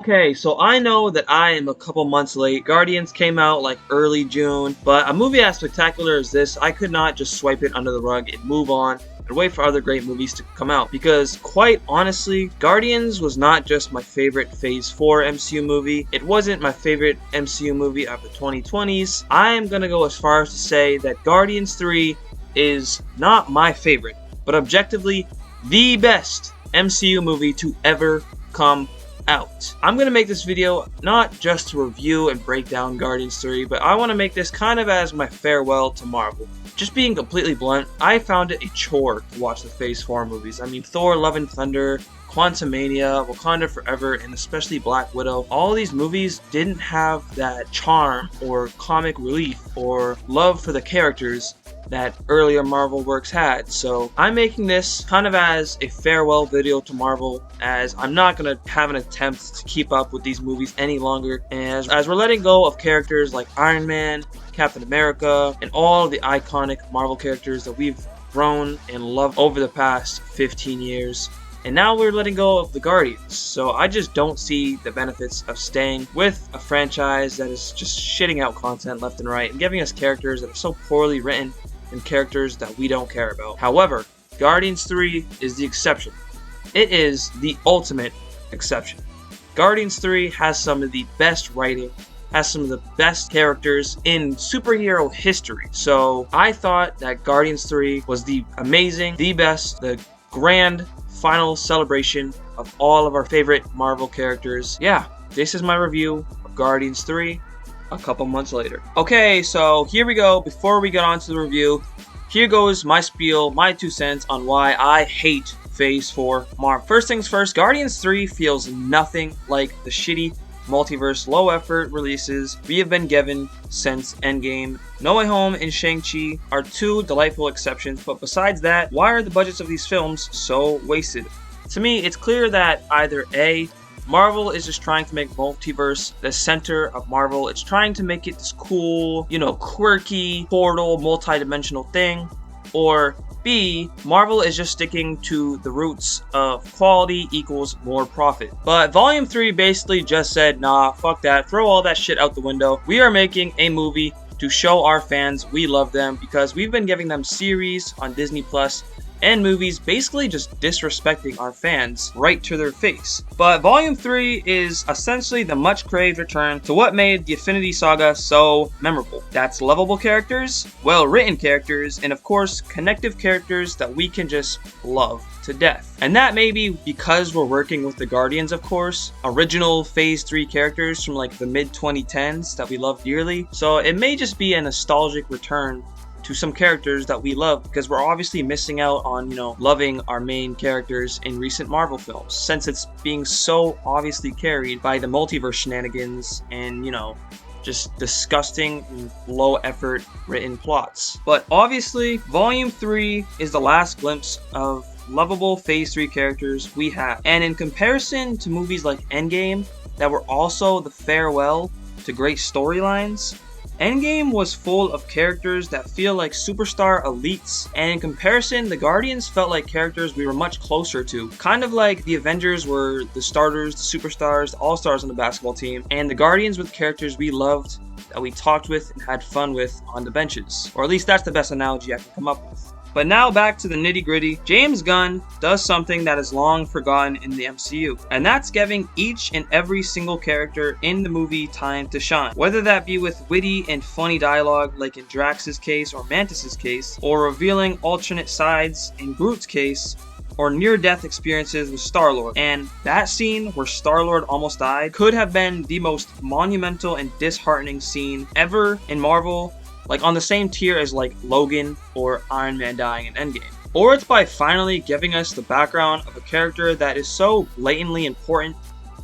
Okay, so I know that I am a couple months late. Guardians came out like early June, but a movie as spectacular as this, I could not just swipe it under the rug and move on and wait for other great movies to come out. Because quite honestly, Guardians was not just my favorite Phase 4 MCU movie. It wasn't my favorite MCU movie of the 2020s. I am gonna go as far as to say that Guardians 3 is not my favorite, but objectively the best MCU movie to ever come out. I'm going to make this video not just to review and break down Guardians 3, but I want to make this kind of as my farewell to Marvel. Just being completely blunt, I found it a chore to watch the Phase 4 movies. I mean, Thor, Love and Thunder, Quantumania, Wakanda Forever, and especially Black Widow. All these movies didn't have that charm or comic relief or love for the characters that earlier Marvel works had. So I'm making this kind of as a farewell video to Marvel, as I'm not going to have an attempt to keep up with these movies any longer. And as we're letting go of characters like Iron Man, Captain America, and all the iconic Marvel characters that we've grown and loved over the past 15 years. And now we're letting go of the Guardians, so I just don't see the benefits of staying with a franchise that is just shitting out content left and right and giving us characters that are so poorly written and characters that we don't care about. However, Guardians 3 is the exception. It is the ultimate exception. Guardians 3 has some of the best writing, has some of the best characters in superhero history. So I thought that Guardians 3 was the amazing, the best, the grand final celebration of all of our favorite Marvel characters. Yeah, this is my review of Guardians 3 a couple months later. Okay, so here we go. Before we get on to the review, here goes my spiel, my 2 cents on why I hate Phase 4 Marvel. First things first, Guardians 3 feels nothing like the shitty multiverse low effort releases we have been given since Endgame. No Way Home and Shang-Chi are 2 delightful exceptions, but besides that, why are the budgets of these films so wasted? To me, it's clear that either A, Marvel is just trying to make multiverse the center of Marvel. It's trying to make it this cool, quirky, portal, multi-dimensional thing. Or B, Marvel is just sticking to the roots of quality equals more profit. But Volume 3 basically just said, nah, fuck that, throw all that shit out the window. We are making a movie to show our fans we love them, because we've been giving them series on Disney Plus and movies basically just disrespecting our fans right to their face. But Volume 3 is essentially the much craved return to what made the Infinity Saga so memorable. That's lovable characters, well written characters, and of course connective characters that we can just love to death. And that may be because we're working with the Guardians, of course, original Phase 3 characters from like the mid 2010s that we love dearly. So it may just be a nostalgic return to some characters that we love, because we're obviously missing out on, loving our main characters in recent Marvel films, since it's being so obviously carried by the multiverse shenanigans and, just disgusting and low effort written plots. But obviously, Volume 3 is the last glimpse of lovable Phase 3 characters we have. And in comparison to movies like Endgame, that were also the farewell to great storylines, Endgame was full of characters that feel like superstar elites, and in comparison, the Guardians felt like characters we were much closer to. Kind of like the Avengers were the starters, the superstars, the all-stars on the basketball team, and the Guardians were the characters we loved, that we talked with and had fun with on the benches. Or at least that's the best analogy I can come up with. But now back to the nitty gritty. James Gunn does something that is long forgotten in the MCU, and that's giving each and every single character in the movie time to shine. Whether that be with witty and funny dialogue like in Drax's case or Mantis's case, or revealing alternate sides in Groot's case, or near-death experiences with Star-Lord. And that scene where Star-Lord almost died could have been the most monumental and disheartening scene ever in Marvel, like on the same tier as like Logan or Iron Man dying in Endgame. Or it's by finally giving us the background of a character that is so blatantly important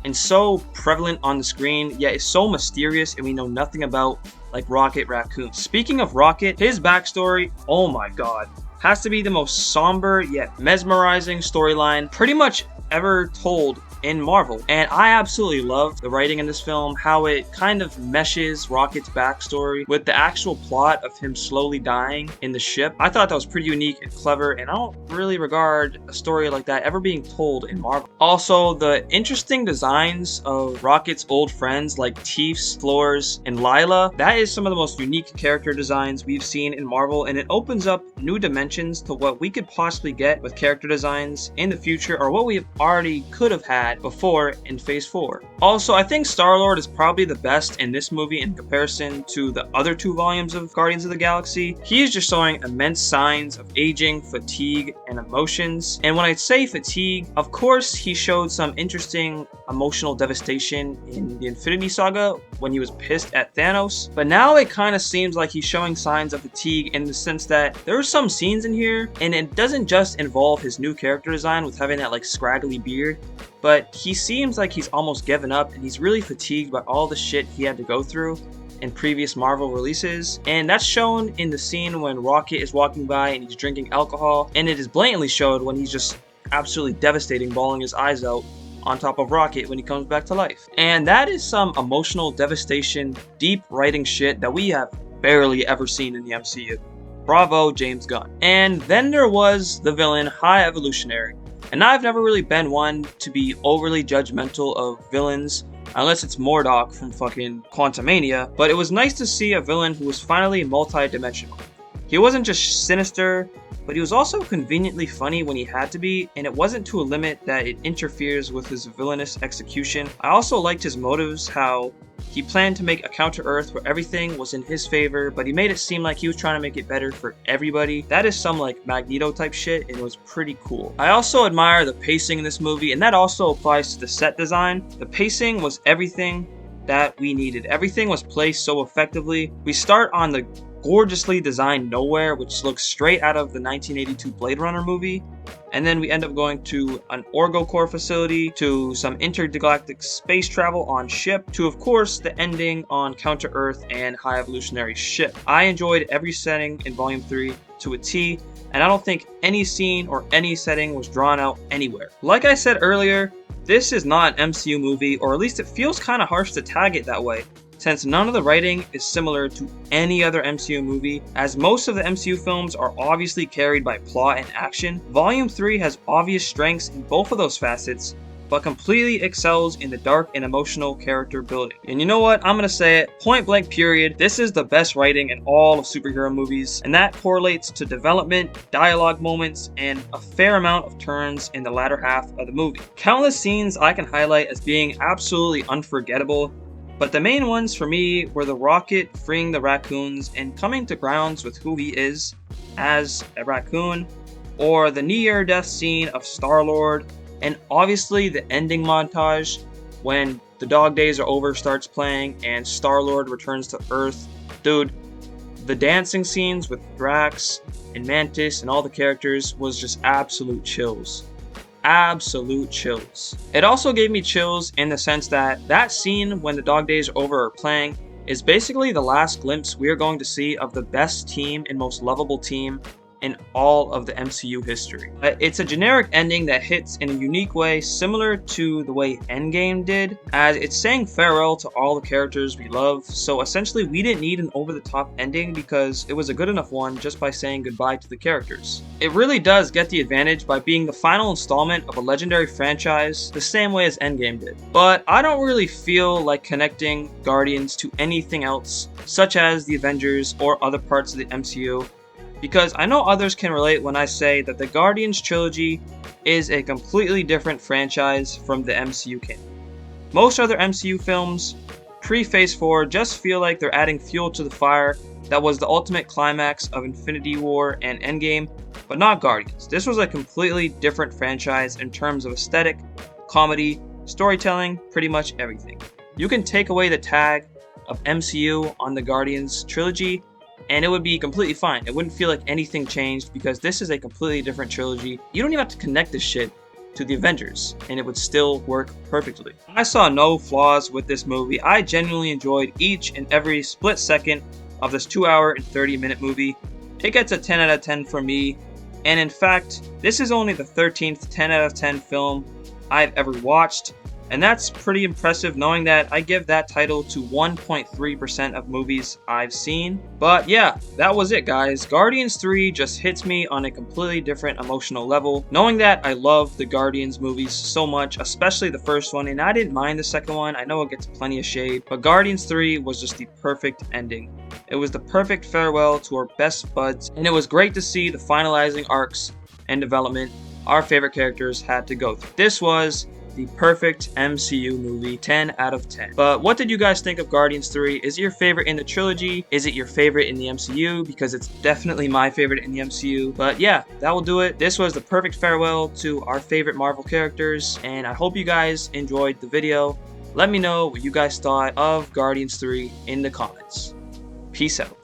and so prevalent on the screen, yet is so mysterious and we know nothing about, like Rocket Raccoon. Speaking of Rocket, his backstory, oh my god, has to be the most somber yet mesmerizing storyline pretty much ever told in Marvel. And I absolutely love the writing in this film, how it kind of meshes Rocket's backstory with the actual plot of him slowly dying in the ship. I thought that was pretty unique and clever, and I don't really regard a story like that ever being told in Marvel. Also, the interesting designs of Rocket's old friends like Teefs, Floors, and Lila, that is some of the most unique character designs we've seen in Marvel, and it opens up new dimensions to what we could possibly get with character designs in the future, or what we already could have had before in Phase 4. Also, I think Star-Lord is probably the best in this movie in comparison to the other 2 volumes of Guardians of the Galaxy. He is just showing immense signs of aging, fatigue, and emotions. And when I say fatigue, of course he showed some interesting emotional devastation in the Infinity Saga when he was pissed at Thanos, but now it kind of seems like he's showing signs of fatigue in the sense that there are some scenes in here, and it doesn't just involve his new character design with having that like scraggly beard, but he seems like he's almost given up and he's really fatigued by all the shit he had to go through in previous Marvel releases. And that's shown in the scene when Rocket is walking by and he's drinking alcohol, and it is blatantly showed when he's just absolutely devastating, bawling his eyes out on top of Rocket when he comes back to life. And that is some emotional devastation, deep writing shit that we have barely ever seen in the MCU. Bravo, James Gunn. And then there was the villain, High Evolutionary. And I've never really been one to be overly judgmental of villains, unless it's MODOK from fucking Quantumania, but it was nice to see a villain who was finally multi-dimensional. He wasn't just sinister, but he was also conveniently funny when he had to be, and it wasn't to a limit that it interferes with his villainous execution. I also liked his motives, how he planned to make a Counter-Earth where everything was in his favor, but he made it seem like he was trying to make it better for everybody. That is some like Magneto type shit, and it was pretty cool. I also admire the pacing in this movie, and that also applies to the set design. The pacing was everything that we needed. Everything was placed so effectively. We start on the gorgeously designed Nowhere, which looks straight out of the 1982 Blade Runner movie. And then we end up going to an Orgo-Core facility, to some intergalactic space travel on ship, to of course the ending on Counter-Earth and High Evolutionary ship. I enjoyed every setting in Volume 3 to a T, and I don't think any scene or any setting was drawn out anywhere. Like I said earlier, this is not an MCU movie, or at least it feels kind of harsh to tag it that way, since none of the writing is similar to any other MCU movie, as most of the MCU films are obviously carried by plot and action. Volume 3 has obvious strengths in both of those facets, but completely excels in the dark and emotional character building. And you know what? I'm gonna say it, point blank period, this is the best writing in all of superhero movies, and that correlates to development, dialogue moments, and a fair amount of turns in the latter half of the movie. Countless scenes I can highlight as being absolutely unforgettable, but the main ones for me were the Rocket freeing the raccoons and coming to grounds with who he is as a raccoon, or the near-death scene of Star-Lord, and obviously the ending montage when The Dog Days Are Over starts playing and Star-Lord returns to Earth. Dude, the dancing scenes with Drax and Mantis and all the characters was just absolute chills. Absolute chills. It also gave me chills in the sense that that scene when The Dog Days Are Over are playing is basically the last glimpse we are going to see of the best team and most lovable team in all of the MCU history. It's a generic ending that hits in a unique way, similar to the way Endgame did, as it's saying farewell to all the characters we love. So essentially we didn't need an over-the-top ending because it was a good enough one just by saying goodbye to the characters. It really does get the advantage by being the final installment of a legendary franchise, the same way as Endgame did. But I don't really feel like connecting Guardians to anything else, such as the Avengers or other parts of the MCU, because I know others can relate when I say that the Guardians trilogy is a completely different franchise from the MCU canon. Most other MCU films, pre-Phase 4, just feel like they're adding fuel to the fire that was the ultimate climax of Infinity War and Endgame, but not Guardians. This was a completely different franchise in terms of aesthetic, comedy, storytelling, pretty much everything. You can take away the tag of MCU on the Guardians trilogy, and it would be completely fine. It wouldn't feel like anything changed because this is a completely different trilogy. You don't even have to connect this shit to the Avengers, and it would still work perfectly. I saw no flaws with this movie. I genuinely enjoyed each and every split second of this 2-hour and 30-minute movie. It gets a 10 out of 10 from me, and in fact, this is only the 13th 10 out of 10 film I've ever watched. And that's pretty impressive knowing that I give that title to 1.3% of movies I've seen. But yeah, that was it guys. Guardians 3 just hits me on a completely different emotional level. Knowing that I love the Guardians movies so much, especially the first one, and I didn't mind the second one. I know it gets plenty of shade, but Guardians 3 was just the perfect ending. It was the perfect farewell to our best buds, and it was great to see the finalizing arcs and development our favorite characters had to go through. This was the perfect MCU movie, 10 out of 10. But what did you guys think of Guardians 3? Is it your favorite in the trilogy? Is it your favorite in the MCU? Because it's definitely my favorite in the MCU. But yeah, that will do it. This was the perfect farewell to our favorite Marvel characters, and I hope you guys enjoyed the video. Let me know what you guys thought of Guardians 3 in the comments. Peace out.